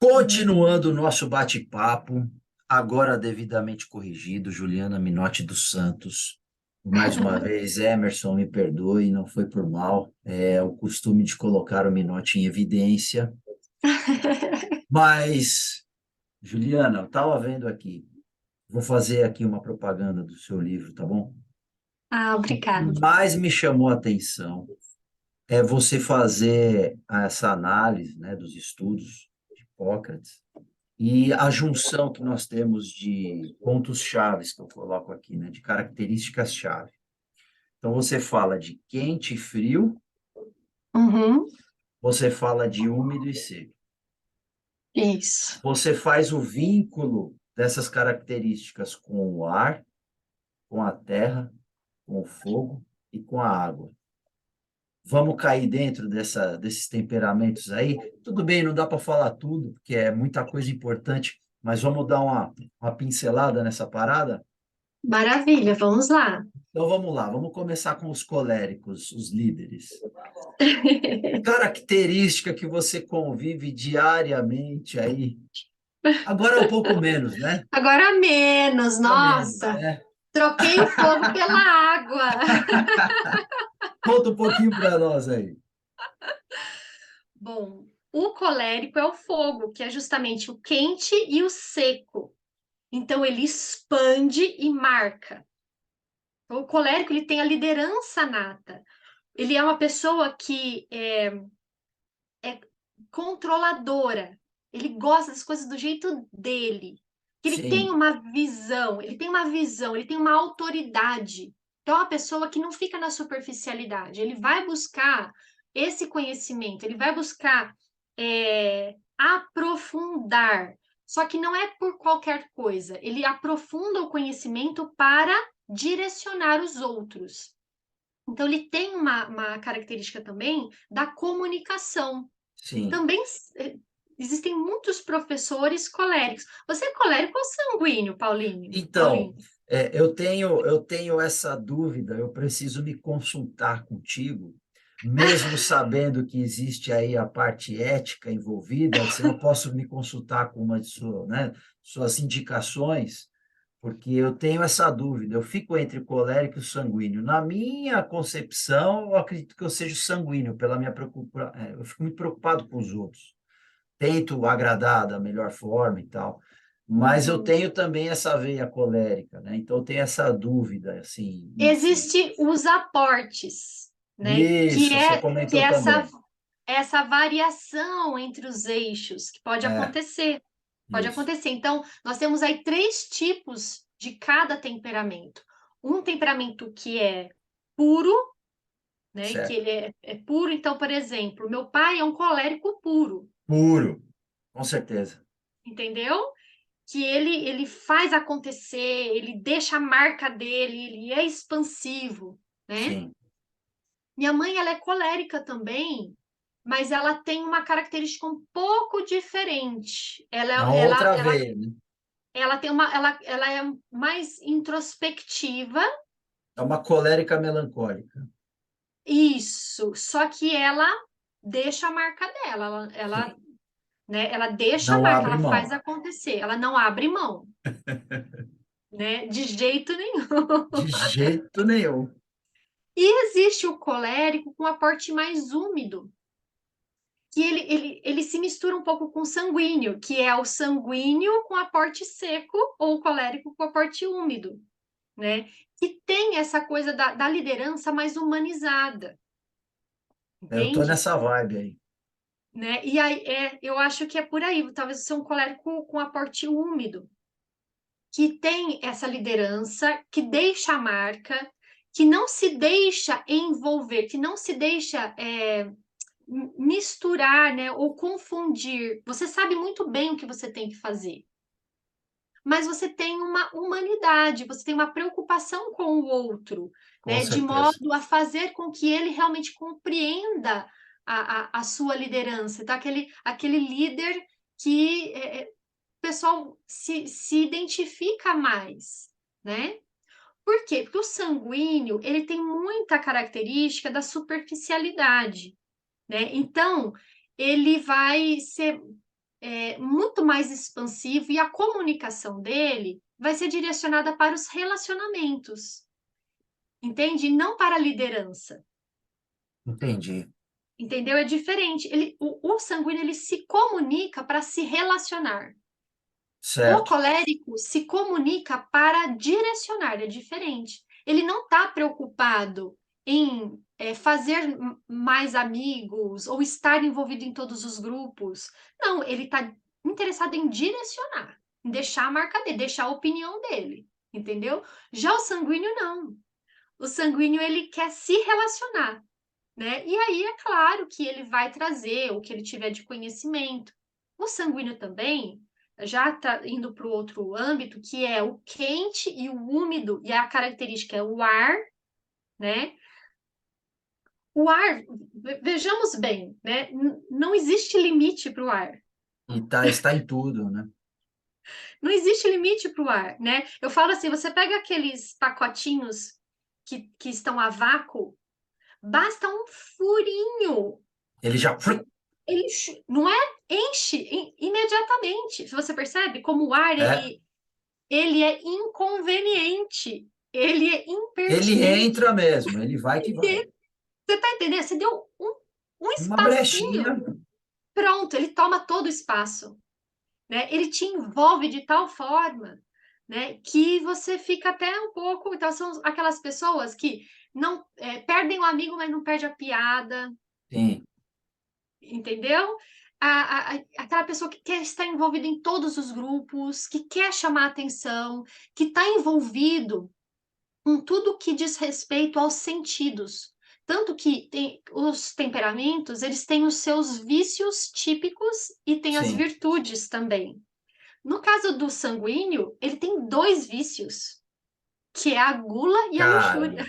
Continuando o nosso bate-papo, agora devidamente corrigido, Juliana Minotti dos Santos. Mais uma vez, Emerson, me perdoe, não foi por mal. É o costume de colocar o Minotti em evidência. Mas, Juliana, eu estava vendo aqui, vou fazer aqui uma propaganda do seu livro, tá bom? Ah, O que obrigada. mais me chamou a atenção é você fazer essa análise, né, dos estudos de Hipócrates. E a junção que nós temos de pontos chaves que eu coloco aqui, né, de características-chave. Então, você fala de quente e frio, Uhum, você fala de úmido e seco. isso. Você faz o vínculo dessas características com o ar, com a terra, com o fogo e com a água. Vamos cair dentro desses temperamentos aí? Tudo bem, não dá para falar tudo, porque é muita coisa importante, mas vamos dar uma pincelada nessa parada? Maravilha, vamos lá. Então vamos lá, vamos começar com os coléricos, os líderes. Característica que você convive diariamente aí. Agora é um pouco menos, né? Agora menos, Tá menos, nossa, né? troquei o fogo pela água. Conta um pouquinho para nós aí. Bom, o colérico é o fogo, que é justamente o quente e o seco. Então ele expande e marca. Então, o colérico ele tem a liderança nata. Ele é uma pessoa que é controladora. Ele gosta das coisas do jeito dele. Ele tem Sim, uma visão, ele tem uma visão, ele tem uma autoridade. Então, é uma pessoa que não fica na superficialidade. Ele vai buscar esse conhecimento, ele vai buscar aprofundar. Só que não é por qualquer coisa. Ele aprofunda o conhecimento para direcionar os outros. Então, ele tem uma característica também da comunicação. sim. Também existem muitos professores coléricos. Você é colérico ou sanguíneo, Paulinho? Então, Paulinho? eu tenho essa dúvida, eu preciso me consultar contigo, mesmo sabendo que existe aí a parte ética envolvida, se eu posso me consultar com uma de né, suas indicações, porque eu tenho essa dúvida, eu fico entre colérico e sanguíneo. Na minha concepção, eu acredito que eu seja sanguíneo, pela minha preocupação, eu fico muito preocupado com os outros, tento agradar da melhor forma e tal. Mas eu Uhum. tenho também essa veia colérica, né? Então eu tenho essa dúvida, assim, enfim. Existe os aportes, né? Que Isso, você é que é comentou essa também. essa variação entre os eixos que pode É, acontecer. Pode isso, acontecer. Então, nós temos aí três tipos de cada temperamento. Um temperamento que é puro, né? Que certo. ele é puro. Então, por exemplo, meu pai é um colérico puro, Puro, com certeza. entendeu? Que ele faz acontecer, ele deixa a marca dele, ele é expansivo, né? Sim. Minha mãe, ela é colérica também, mas ela tem uma característica um pouco diferente. É uma outra veia, né? Ela tem ela é mais introspectiva, É uma colérica melancólica. isso, só que ela deixa a marca dela, Sim. né, ela deixa a Não marca, abre ela faz mão. acontecer, ela não abre mão, né, de jeito nenhum. De jeito nenhum. E existe o colérico com aporte mais úmido, que ele se mistura um pouco com o sanguíneo, que é o sanguíneo com aporte seco ou o colérico com aporte úmido, né? Que tem essa coisa da liderança mais humanizada, Eu tô entende? nessa vibe aí. Né? E aí eu acho que é por aí, talvez você é um colérico com aporte úmido, que tem essa liderança, que deixa a marca, que não se deixa envolver, que não se deixa misturar, né, ou confundir. Você sabe muito bem o que você tem que fazer, mas você tem uma humanidade, você tem uma preocupação com o outro, Com né, de certeza. modo a fazer com que ele realmente compreenda a sua liderança. Então, aquele líder que o pessoal se identifica mais, né? Por quê? Porque o sanguíneo, ele tem muita característica da superficialidade, né? Então, ele vai ser muito mais expansivo e a comunicação dele vai ser direcionada para os relacionamentos, entende? E não para a liderança. Entendi. Entendeu? É diferente. O sanguíneo ele se comunica para se relacionar. O Certo. colérico se comunica para direcionar, é diferente. Ele não está preocupado em fazer mais amigos ou estar envolvido em todos os grupos. Não, ele está interessado em direcionar, em deixar a marca dele, deixar a opinião dele, entendeu? Já o sanguíneo não. O sanguíneo ele quer se relacionar, né? E aí é claro que ele vai trazer o que ele tiver de conhecimento. O sanguíneo também já está indo para o outro âmbito, que é o quente e o úmido, e a característica é o ar, né? O ar, vejamos bem, né? Não existe limite para o ar. E tá, está em tudo, né? Não existe limite para o ar, né? Eu falo assim, você pega aqueles pacotinhos que estão a vácuo, basta um furinho. Ele já. Ele não é enche imediatamente. Se você percebe como o ar É, ele é inconveniente, ele é ele impertinente. entra mesmo, ele vai que vai. Você tá entendendo? Você deu um Uma espacinho, brechinha, pronto, ele toma todo o espaço, né? Ele te envolve de tal forma, né, que você fica até um pouco. Então são aquelas pessoas que não perdem o amigo, mas não perde a piada, sim, entendeu? Aquela pessoa que quer estar envolvida em todos os grupos, que quer chamar atenção, que está envolvido com tudo que diz respeito aos sentidos. Tanto que os temperamentos, eles têm os seus vícios típicos e têm as sim. virtudes também. No caso do sanguíneo, ele tem dois vícios, que é a gula e a Cara, luxúria.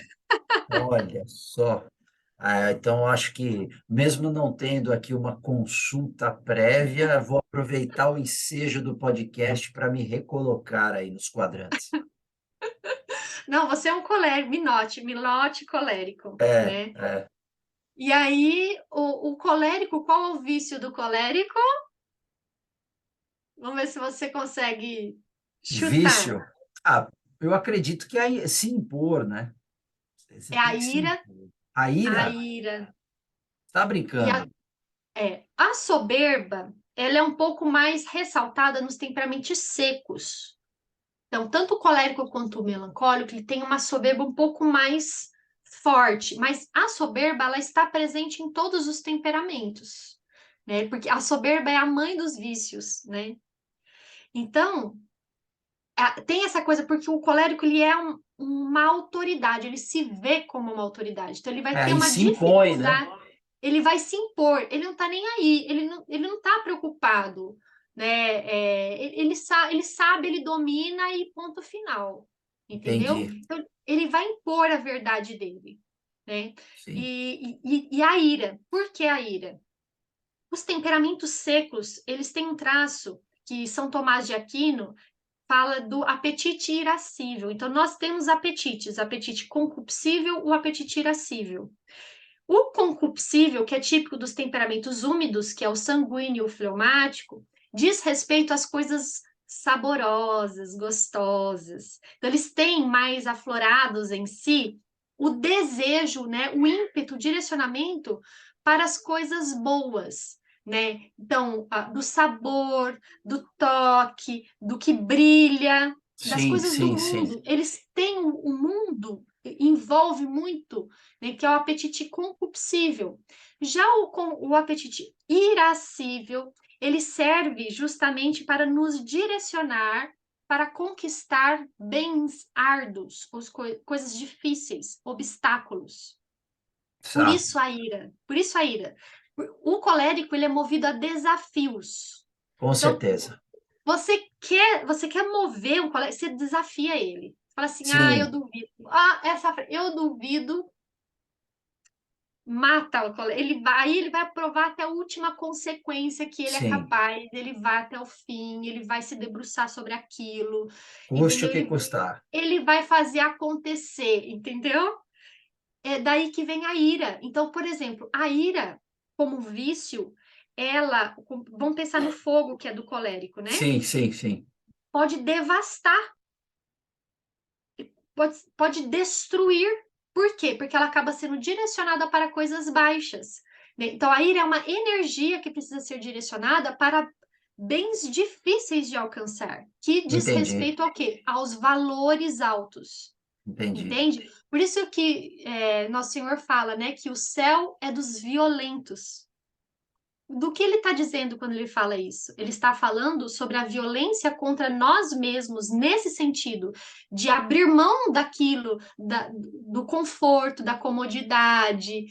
olha só. Ah, então, acho que, mesmo não tendo aqui uma consulta prévia, vou aproveitar o ensejo do podcast para me recolocar aí nos quadrantes. Não, você é um colérico, me note colérico, É, né? é. E aí, o colérico, qual é o vício do colérico? Vamos ver se você consegue chutar. Vício. Ah, eu acredito que é se impor, né? Você É a tem que se ira, impor. A a ira, ira. tá E a, brincando? a soberba, ela é um pouco mais ressaltada nos temperamentos secos. Então, tanto o colérico quanto o melancólico, ele tem uma soberba um pouco mais forte, mas a soberba, ela está presente em todos os temperamentos, né? Porque a soberba é a mãe dos vícios, né? Então, tem essa coisa, porque o colérico ele é uma autoridade, ele se vê como uma autoridade. Então, ele vai ter Aí uma se impõe, né? dificuldade, ele vai se impor, ele não está nem aí, ele não está preocupado, né? Ele sabe, ele domina e ponto final, entendeu? Entendi. Então, ele vai impor a verdade dele, né? Sim. E a ira, por que a ira? Os temperamentos secos, eles têm um traço que São Tomás de Aquino fala do apetite irascível. Então, nós temos apetites, apetite concupiscível, o apetite irascível. O concupiscível, que é típico dos temperamentos úmidos, que é o sanguíneo e o fleumático, diz respeito às coisas saborosas, gostosas. Então, eles têm mais aflorados em si o desejo, né, o ímpeto, o direcionamento para as coisas boas, né? Então, do sabor, do toque, do que brilha, das Sim, coisas do sim, sim. mundo. Eles têm o mundo envolve muito, né, que é o apetite concupiscível. Já o apetite irascível, ele serve justamente para nos direcionar para conquistar bens árduos, coisas difíceis, obstáculos. Por Sabe? isso a ira, por isso a ira. O colérico, ele é movido a desafios. Com Então, certeza. você quer mover um colérico, você desafia ele. Fala assim, eu Sim, duvido. Eu duvido, mata o colega. Aí ele vai provar até a última consequência que ele é sim. capaz, ele vai até o fim, ele vai se debruçar sobre aquilo, Custe o entendeu? que Ele, custar. ele vai fazer acontecer, entendeu? É daí que vem a ira. Então, por exemplo, a ira, como vício, vamos pensar no fogo, que é do colérico, né? Sim, sim, sim. Pode devastar, pode destruir. Por quê? Porque ela acaba sendo direcionada para coisas baixas, né? Então, a ira é uma energia que precisa ser direcionada para bens difíceis de alcançar, que diz Entendi, respeito ao quê? Aos valores altos. entendi. Entende? Por isso que Nosso Senhor fala, né, que o céu é dos violentos. Do que ele está dizendo quando ele fala isso? Ele está falando sobre a violência contra nós mesmos, nesse sentido, de abrir mão daquilo, do conforto, da comodidade,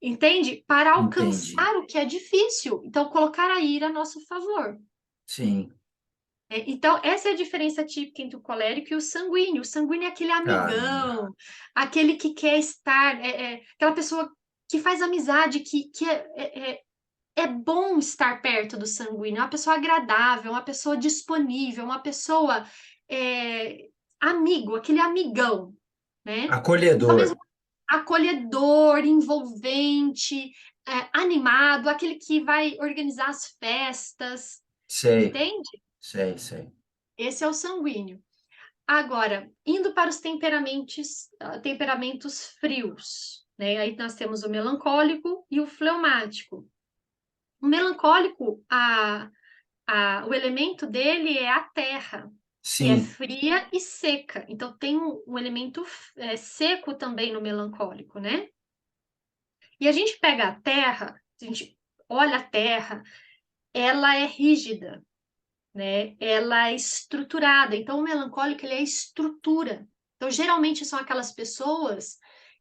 entende? Para Entendi. alcançar o que é difícil. Então, colocar a ira a nosso favor. Sim, Então, essa é a diferença típica entre o colérico e o sanguíneo. O sanguíneo é aquele caramba. amigão, aquele que quer estar, aquela pessoa que faz amizade, é bom estar perto do sanguíneo, é uma pessoa agradável, uma pessoa disponível, uma pessoa é, amigo, aquele amigão, né? Então, Acolhedor. mesmo acolhedor, envolvente, animado, aquele que vai organizar as festas, Sei, entende? sei, sei. Esse é o sanguíneo. Agora, indo para os temperamentos frios, né? Aí nós temos o melancólico e o fleumático. O melancólico, o elemento dele é a terra, que é Sim, fria e seca. Então, tem um elemento seco também no melancólico, né? E a gente pega a terra, a gente olha a terra, ela é rígida, né? Ela é estruturada. Então, o melancólico, ele é estrutura. Então, geralmente são aquelas pessoas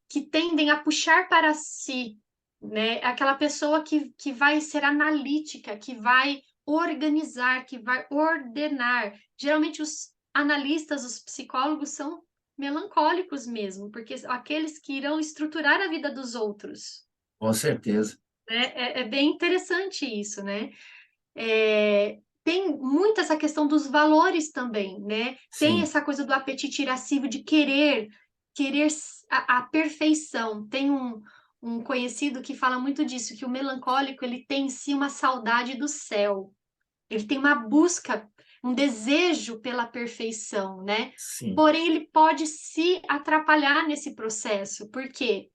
que tendem a puxar para si, né? Aquela pessoa que vai ser analítica, que vai organizar, que vai ordenar. Geralmente, os analistas, os psicólogos são melancólicos mesmo, porque são aqueles que irão estruturar a vida dos outros, com certeza. né? É bem interessante isso, né? Tem muito essa questão dos valores também, né? Tem Sim. essa coisa do apetite irascível de querer a perfeição. Tem um conhecido que fala muito disso, que o melancólico ele tem em si uma saudade do céu. Ele tem uma busca, um desejo pela perfeição, né? Sim. Porém, ele pode se atrapalhar nesse processo, porque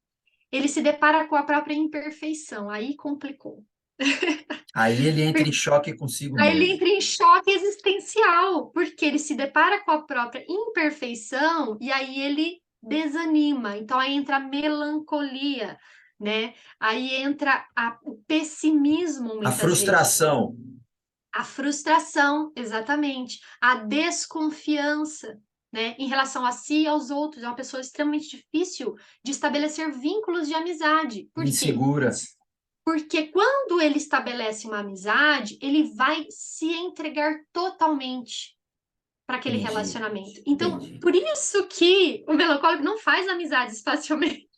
ele se depara com a própria imperfeição. Aí complicou. Aí ele entra em choque consigo Aí ele mesmo. entra em choque existencial, porque ele se depara com a própria imperfeição e aí ele desanima. Então aí entra a melancolia, né? Aí entra o pessimismo A muitas vezes, frustração. a frustração, exatamente, a desconfiança, né, em relação a si e aos outros. É uma pessoa extremamente difícil de estabelecer vínculos de amizade. Por quê? Insegura. Porque quando ele estabelece uma amizade, ele vai se entregar totalmente para aquele Entendi, relacionamento. Então, entendi. por isso que o melancólico não faz amizades facilmente.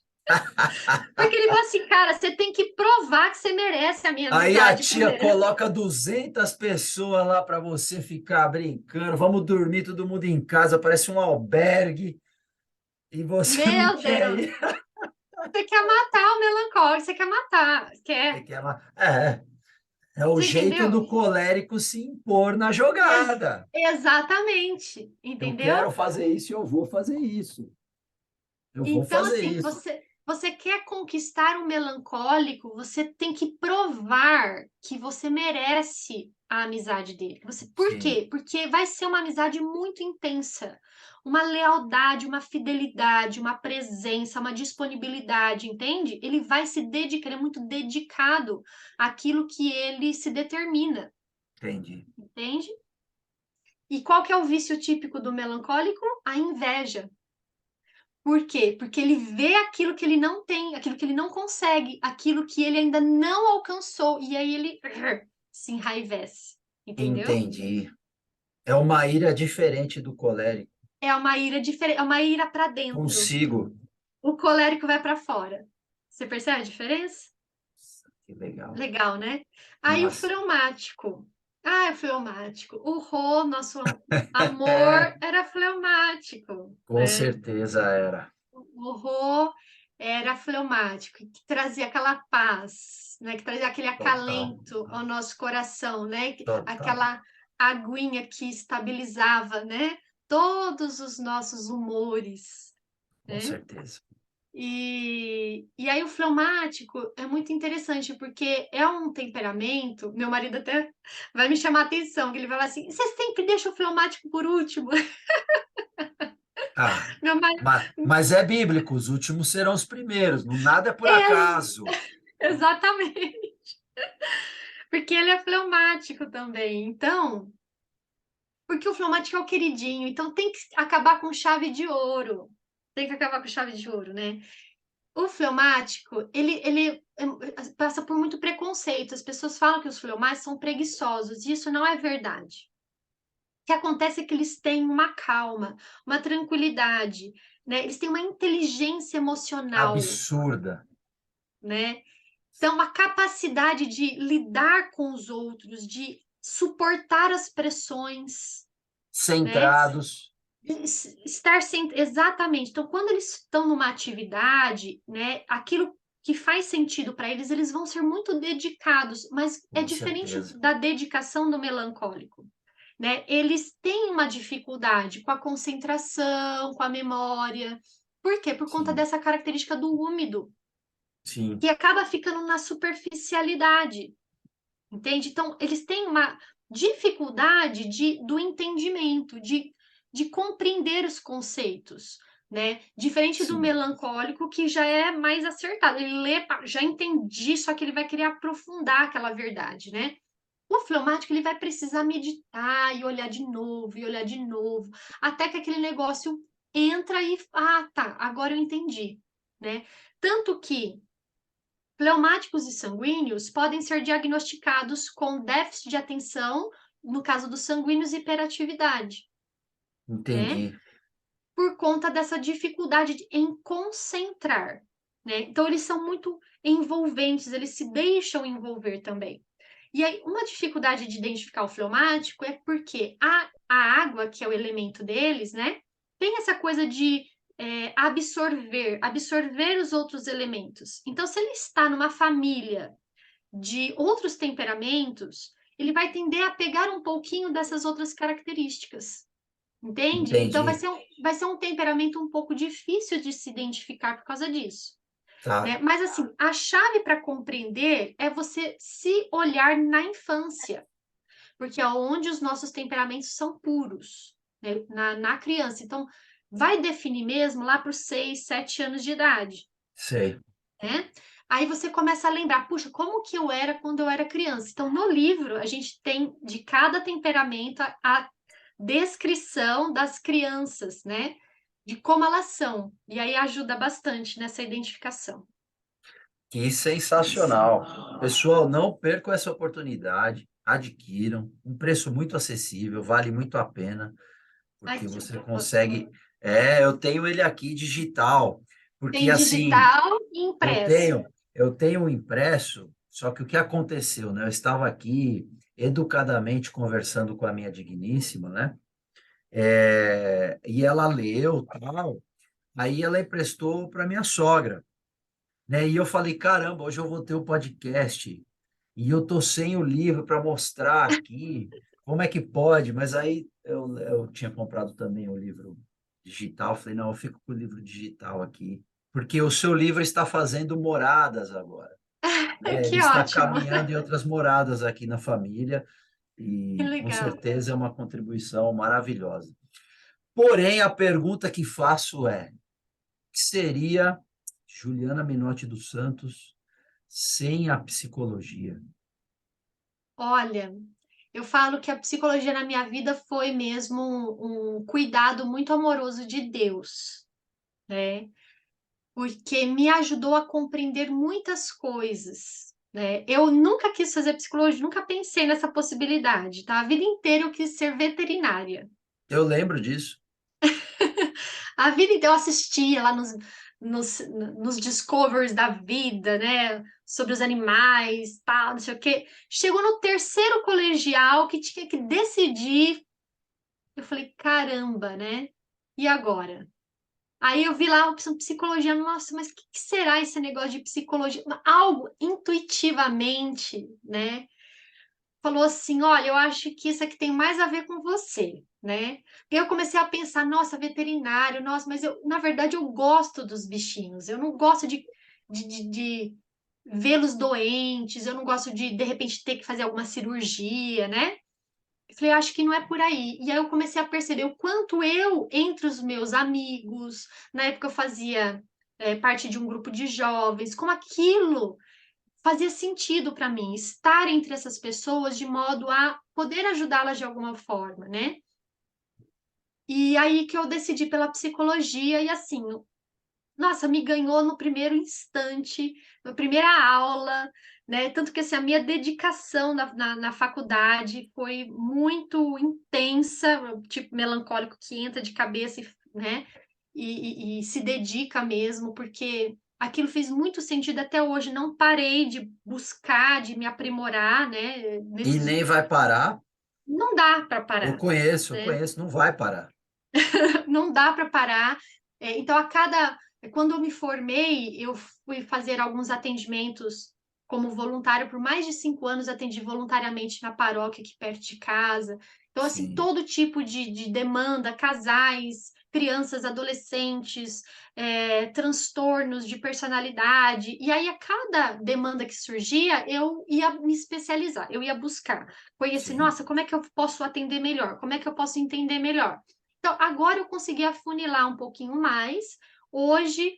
Porque ele fala assim, cara, você tem que provar que você merece a minha Aí a amizade tia primeiro. coloca 200 pessoas lá para você ficar brincando. Vamos dormir todo mundo em casa, parece um albergue. E você não Meu quer Deus, ir. você quer matar o melancólico, você quer matar, Você quer. quer é o Você jeito entendeu? do colérico se impor na jogada. Exatamente, Eu quero entendeu? fazer isso e eu vou fazer isso. Eu vou Então, fazer assim, isso. você quer conquistar um melancólico, você tem que provar que você merece a amizade dele. Por Sim, quê? Porque vai ser uma amizade muito intensa, uma lealdade, uma fidelidade, uma presença, uma disponibilidade, entende? Ele vai se dedicar, ele é muito dedicado àquilo que ele se determina, entendi. entende? E qual que é o vício típico do melancólico? A inveja. Por quê? Porque ele vê aquilo que ele não tem, aquilo que ele não consegue, aquilo que ele ainda não alcançou, e aí ele se enraivece, entendeu? Entendi. É uma ira diferente do colérico. É uma ira diferente, é uma ira para dentro. Consigo. O colérico vai para fora. Você percebe a diferença? Que legal. Legal, né? Aí o Nossa. fleumático. Ah, é fleumático. O Rô, nosso amor, era fleumático, Com né? certeza era. O Rô era fleumático, que trazia aquela paz, né? Que trazia aquele Total, acalento ao nosso coração, né? total, Aquela aguinha que estabilizava, né? Todos os nossos humores, com né? certeza. E aí o fleumático é muito interessante, porque é um temperamento, meu marido até vai me chamar a atenção, que ele vai falar assim, você sempre deixa o fleumático por último. Ah, Meu marido, mas é bíblico, os últimos serão os primeiros, não nada é por é, acaso. exatamente, porque ele é fleumático também, então, porque o fleumático é o queridinho, então tem que acabar com chave de ouro, tem que acabar com chave de ouro, né? O fleumático, passa por muito preconceito. As pessoas falam que os fleumáticos são preguiçosos, e isso não é verdade. O que acontece é que eles têm uma calma, uma tranquilidade, né? Eles têm uma inteligência emocional, Absurda. né? Então, uma capacidade de lidar com os outros, de suportar as pressões, né? Centrados. Estar sem exatamente. Então, quando eles estão numa atividade, né, aquilo que faz sentido para eles, eles vão ser muito dedicados, mas é Com diferente certeza. da dedicação do melancólico, né? Eles têm uma dificuldade com a concentração, com a memória. Por quê? Por conta Sim, dessa característica do úmido, sim, que acaba ficando na superficialidade, entende? Então, eles têm uma dificuldade do entendimento, de compreender os conceitos, né? Diferente do sim, melancólico, que já é mais acertado. Ele lê, "Pá, já entendi, só que ele vai querer aprofundar aquela verdade, né? O fleumático, ele vai precisar meditar e olhar de novo, e olhar de novo, até que aquele negócio entra e, ah, tá, agora eu entendi, né? Tanto que fleumáticos e sanguíneos podem ser diagnosticados com déficit de atenção, no caso dos sanguíneos, hiperatividade, né? entendi. Por conta dessa dificuldade em concentrar, né? Então, eles são muito envolventes, eles se deixam envolver também. E aí, uma dificuldade de identificar o fleumático é porque a água, que é o elemento deles, né? Tem essa coisa de absorver os outros elementos. Então, se ele está numa família de outros temperamentos, ele vai tender a pegar um pouquinho dessas outras características, entende? Então, Entendi. vai ser um temperamento um pouco difícil de se identificar por causa disso, Tá, né? Mas, assim, a chave para compreender é você se olhar na infância, porque é onde os nossos temperamentos são puros, né? Na criança. Então, vai definir mesmo lá por 6, 7 anos de idade, sei. né? Aí você começa a lembrar, puxa, como que eu era quando eu era criança? Então, no livro, a gente tem de cada temperamento a descrição das crianças, né? De como elas são. E aí ajuda bastante nessa identificação. Que sensacional. Pessoal, não percam essa oportunidade. Adquiram. Um preço muito acessível, vale muito a pena, porque Aqui, você ó. consegue. É, eu tenho ele aqui digital, porque Tem assim, digital e eu impresso. tenho, eu tenho um impresso, só que o que aconteceu, né? Eu estava aqui educadamente conversando com a minha digníssima, né? E ela leu, tal. Aí ela emprestou para minha sogra, né? E eu falei, caramba, hoje eu vou ter um podcast e eu tô sem o livro para mostrar aqui. Como é que pode? Mas aí eu tinha comprado também o livro digital. Falei, não, eu fico com o livro digital aqui, porque o seu livro está fazendo moradas agora, né? Ele Que está ótimo. caminhando em outras moradas aqui na família Que e com legal. certeza é uma contribuição maravilhosa. Porém, a pergunta que faço é: que seria Juliana Menotti dos Santos sem a psicologia? Olha, eu falo que a psicologia na minha vida foi mesmo um cuidado muito amoroso de Deus, né? Porque me ajudou a compreender muitas coisas, né? Eu nunca quis fazer psicologia, nunca pensei nessa possibilidade, tá? A vida inteira eu quis ser veterinária. Eu lembro disso. A vida inteira eu assistia lá nos discoveries da vida, né? Sobre os animais, tal, não sei o quê. Chegou no terceiro colegial que tinha que decidir. Eu falei, caramba, né? E agora? Aí eu vi lá a opção psicologia, nossa, mas o que será esse negócio de psicologia? Algo intuitivamente, né? Falou assim: olha, eu acho que isso aqui tem mais a ver com você, né? E eu comecei a pensar, nossa, veterinário, nossa, mas eu, na verdade, eu gosto dos bichinhos, eu não gosto de vê-los doentes, eu não gosto de repente, ter que fazer alguma cirurgia, né? Eu falei, acho que não é por aí. E aí eu comecei a perceber o quanto eu, entre os meus amigos, na época eu fazia parte de um grupo de jovens, como aquilo fazia sentido para mim, estar entre essas pessoas de modo a poder ajudá-las de alguma forma, né? E aí que eu decidi pela psicologia e assim, nossa, me ganhou no primeiro instante, na primeira aula, né? Tanto que assim, a minha dedicação na faculdade foi muito intensa, tipo melancólico que entra de cabeça, né? E se dedica mesmo, porque aquilo fez muito sentido até hoje. Não parei de buscar, de me aprimorar, né? E Nesses... nem vai parar. Não dá para parar, Eu né? conheço, não vai parar. Não dá para parar. Então, quando eu me formei, eu fui fazer alguns atendimentos como voluntária por mais de 5 anos, atendi voluntariamente na paróquia aqui perto de casa. Então, assim, Sim, todo tipo de demanda, casais, crianças, adolescentes, transtornos de personalidade. E aí, a cada demanda que surgia, eu ia me especializar, eu ia buscar. Conhecer, sim. nossa, como é que eu posso atender melhor? Como é que eu posso entender melhor? Então, agora eu consegui afunilar um pouquinho mais. Hoje,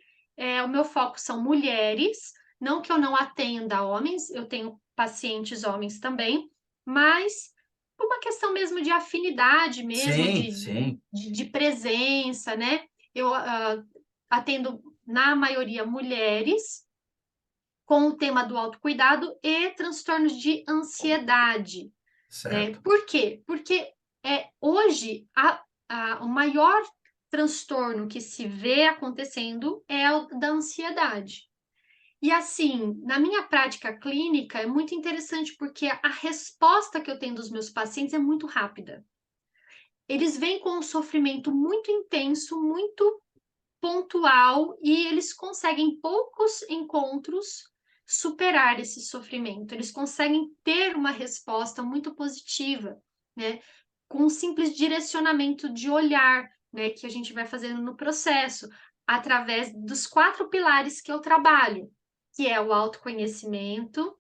o meu foco são mulheres. Não que eu não atenda homens, eu tenho pacientes homens também, mas por uma questão mesmo de afinidade mesmo, Sim, sim. de presença, né? Eu atendo, na maioria, mulheres com o tema do autocuidado e transtornos de ansiedade, né? Certo. Por quê? Porque hoje o maior transtorno que se vê acontecendo é o da ansiedade. E assim, na minha prática clínica é muito interessante porque a resposta que eu tenho dos meus pacientes é muito rápida. Eles vêm com um sofrimento muito intenso, muito pontual e eles conseguem em poucos encontros superar esse sofrimento. Eles conseguem ter uma resposta muito positiva, né? Com um simples direcionamento de olhar, né, que a gente vai fazendo no processo, através dos 4 pilares que eu trabalho, que é o autoconhecimento,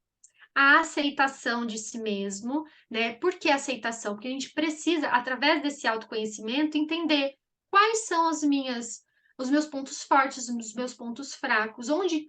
a aceitação de si mesmo, né? Por que aceitação? Porque a gente precisa, através desse autoconhecimento, entender quais são os meus pontos fortes, os meus pontos fracos,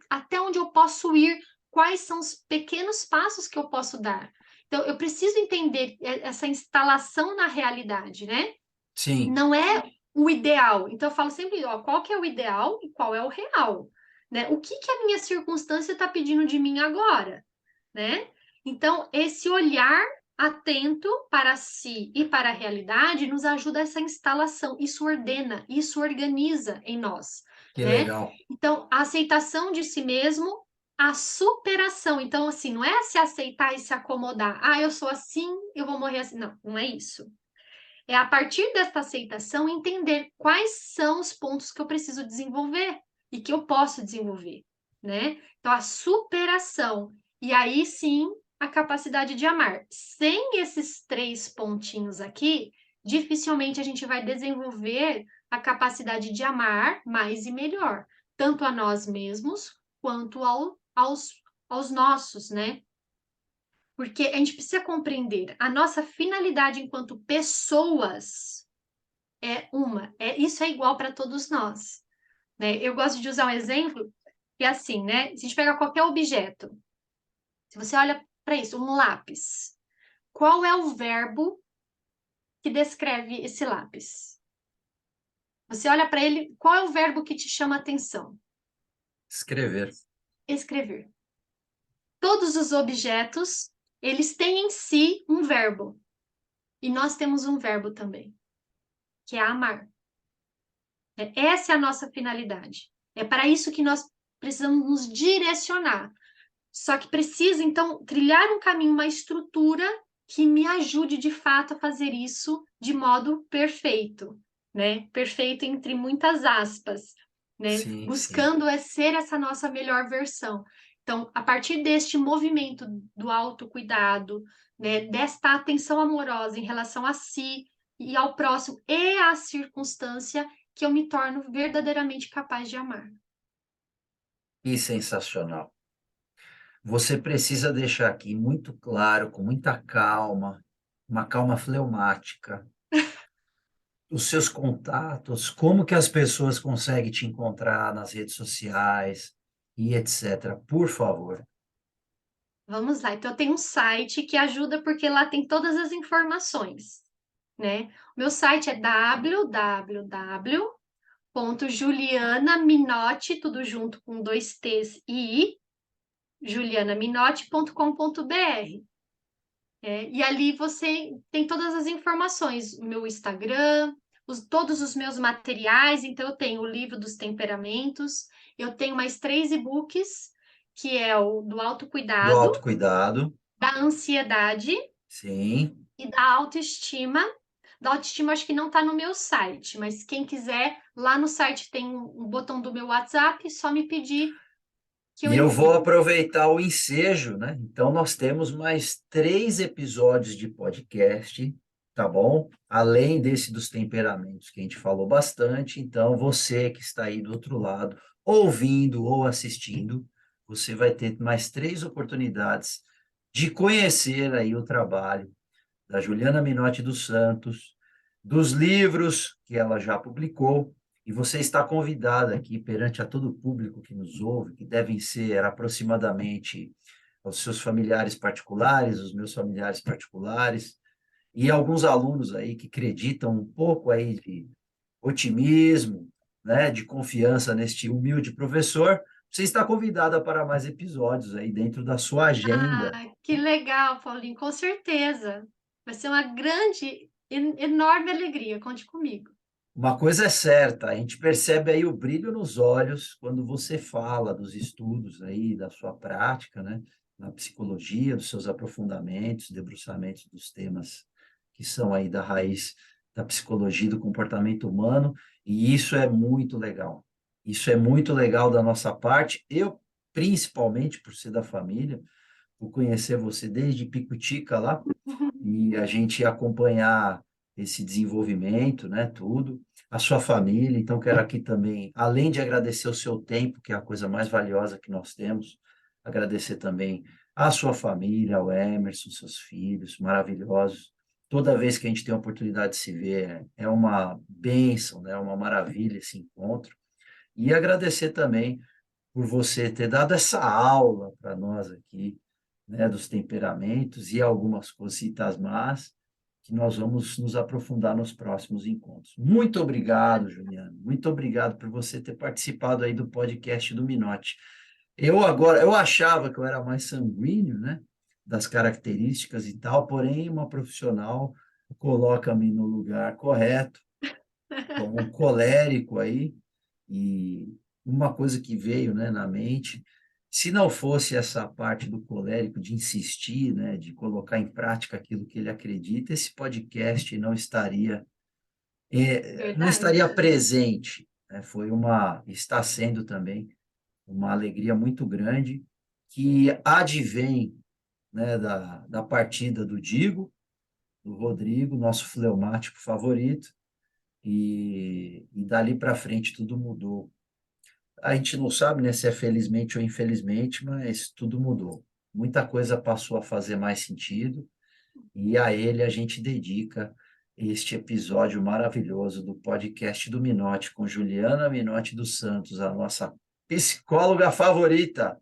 até onde eu posso ir, quais são os pequenos passos que eu posso dar. Então, eu preciso entender essa instalação na realidade, né? Sim, Não é o ideal. Então, eu falo sempre, ó, qual que é o ideal e qual é o real, né? O que que a minha circunstância está pedindo de mim agora? Né? Então, esse olhar atento para si e para a realidade nos ajuda a essa instalação. Isso ordena, isso organiza em nós, que né? legal. Então, a aceitação de si mesmo, a superação. Então, assim, não é se aceitar e se acomodar. Ah, eu sou assim, eu vou morrer assim. Não, não é isso. É a partir dessa aceitação entender quais são os pontos que eu preciso desenvolver e que eu posso desenvolver, né? Então, a superação. E aí sim, a capacidade de amar. Sem esses 3 pontinhos aqui, dificilmente a gente vai desenvolver a capacidade de amar mais e melhor, tanto a nós mesmos quanto aos nossos, né? Porque a gente precisa compreender a nossa finalidade enquanto pessoas isso é igual para todos nós, né? Eu gosto de usar um exemplo que é assim, né? Se a gente pegar qualquer objeto, se você olha para isso, um lápis, qual é o verbo que descreve esse lápis? Você olha para ele, qual é o verbo que te chama a atenção? Escrever. Escrever. Todos os objetos, eles têm em si um verbo, e nós temos um verbo também, que é amar. Essa é a nossa finalidade. É para isso que nós precisamos nos direcionar. Só que precisa, então, trilhar um caminho, uma estrutura que me ajude de fato a fazer isso de modo perfeito, né? Perfeito entre muitas aspas. né? Sim, sim. Buscando ser essa nossa melhor versão. Então, a partir deste movimento do autocuidado, né, desta atenção amorosa em relação a si e ao próximo e à circunstância, que eu me torno verdadeiramente capaz de amar. Que sensacional. Você precisa deixar aqui muito claro, com muita calma, uma calma fleumática, os seus contatos, como que as pessoas conseguem te encontrar nas redes sociais e etc. Por favor. Vamos lá. Então, eu tenho um site que ajuda porque lá tem todas as informações, né? O meu site é www.julianaminotti, tudo junto com dois T's e I, julianaminotti.com.br. E ali você tem todas as informações, o meu Instagram, todos os meus materiais. Então, eu tenho o livro dos temperamentos, eu tenho mais 3 e-books, que é o do Do autocuidado, autocuidado, da ansiedade sim. e da autoestima. Da autoestima, acho que não está no meu site, mas quem quiser, lá no site tem um botão do meu WhatsApp, só me pedir que eu E eu vou envio. aproveitar o ensejo, né? Então, nós temos mais 3 episódios de podcast, tá bom? Além desse dos temperamentos, que a gente falou bastante. Então, você que está aí do outro lado, ouvindo ou assistindo, você vai ter mais 3 oportunidades de conhecer aí o trabalho da Juliana Minotti dos Santos, dos livros que ela já publicou, e você está convidada aqui perante a todo o público que nos ouve, que devem ser aproximadamente os seus familiares particulares, os meus familiares particulares, e alguns alunos aí que acreditam um pouco aí de otimismo, né, de confiança neste humilde professor. Você está convidada para mais episódios aí dentro da sua agenda. Ah, que legal, Paulinho, com certeza. Vai ser uma grande, enorme alegria, conte comigo. Uma coisa é certa, a gente percebe aí o brilho nos olhos quando você fala dos estudos aí, da sua prática, né, na psicologia, dos seus aprofundamentos, debruçamentos dos temas que são aí da raiz da psicologia e do comportamento humano, e isso é muito legal. Isso é muito legal da nossa parte. Eu, principalmente por ser da família, por conhecer você desde Picutica lá, e a gente acompanhar esse desenvolvimento, né, tudo, a sua família. Então, quero aqui também, além de agradecer o seu tempo, que é a coisa mais valiosa que nós temos, agradecer também a sua família, ao Emerson, seus filhos, maravilhosos. Toda vez que a gente tem a oportunidade de se ver, é uma bênção, né, uma maravilha esse encontro. E agradecer também por você ter dado essa aula para nós aqui, né, dos temperamentos e algumas cositas más que nós vamos nos aprofundar nos próximos encontros. Muito obrigado, Juliana. Muito obrigado por você ter participado aí do podcast do Minotti. Eu achava que eu era mais sanguíneo, né, das características e tal, porém uma profissional coloca-me no lugar correto, como um colérico aí, e uma coisa que veio, né, na mente, se não fosse essa parte do colérico de insistir, né, de colocar em prática aquilo que ele acredita, esse podcast não estaria Verdade. presente, né? Está sendo também uma alegria muito grande que advém, né, da partida do Digo, do Rodrigo, nosso fleumático favorito, e dali para frente tudo mudou. A gente não sabe, né, se é felizmente ou infelizmente, mas tudo mudou. Muita coisa passou a fazer mais sentido, e a ele a gente dedica este episódio maravilhoso do podcast do Minotti, com Juliana Minotti dos Santos, a nossa psicóloga favorita.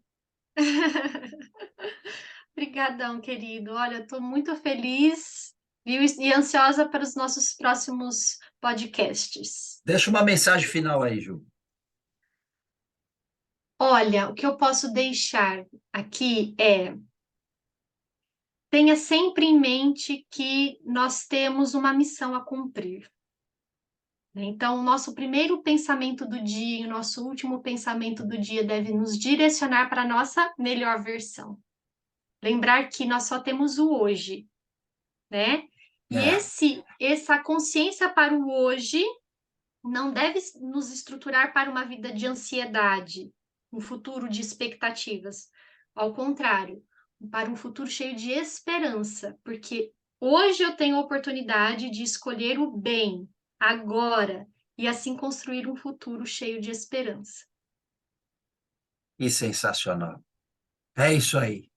Obrigadão, querido. Olha, eu estou muito feliz, viu, e ansiosa para os nossos próximos podcasts. Deixa uma mensagem final aí, Ju. Olha, o que eu posso deixar aqui é: tenha sempre em mente que nós temos uma missão a cumprir, né? Então, o nosso primeiro pensamento do dia e o nosso último pensamento do dia deve nos direcionar para a nossa melhor versão. Lembrar que nós só temos o hoje, né? E É, essa consciência para o hoje não deve nos estruturar para uma vida de ansiedade, um futuro de expectativas. Ao contrário, para um futuro cheio de esperança, porque hoje eu tenho a oportunidade de escolher o bem, agora, e assim construir um futuro cheio de esperança. E sensacional. É isso aí.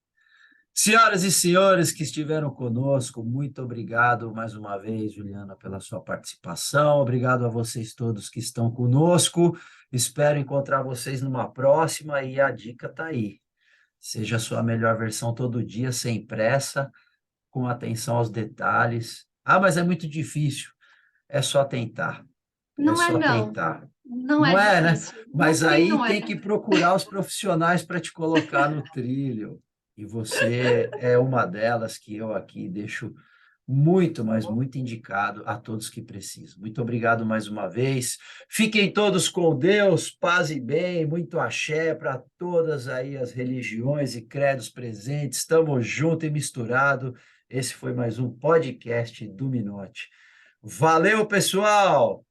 Senhoras e senhores que estiveram conosco, muito obrigado mais uma vez, Juliana, pela sua participação. Obrigado a vocês todos que estão conosco. Espero encontrar vocês numa próxima e a dica está aí. Seja a sua melhor versão todo dia, sem pressa, com atenção aos detalhes. Ah, mas é muito difícil. É só tentar. É Não é só não, tentar. não é Não é, né? difícil. No Mas fim, aí não é. tem que procurar os profissionais para te colocar no trilho. E você é uma delas que eu aqui deixo muito, mas muito indicado a todos que precisam. Muito obrigado mais uma vez. Fiquem todos com Deus, paz e bem, muito axé para todas aí as religiões e credos presentes. Estamos junto e misturado. Esse foi mais um podcast do Minote. Valeu, pessoal!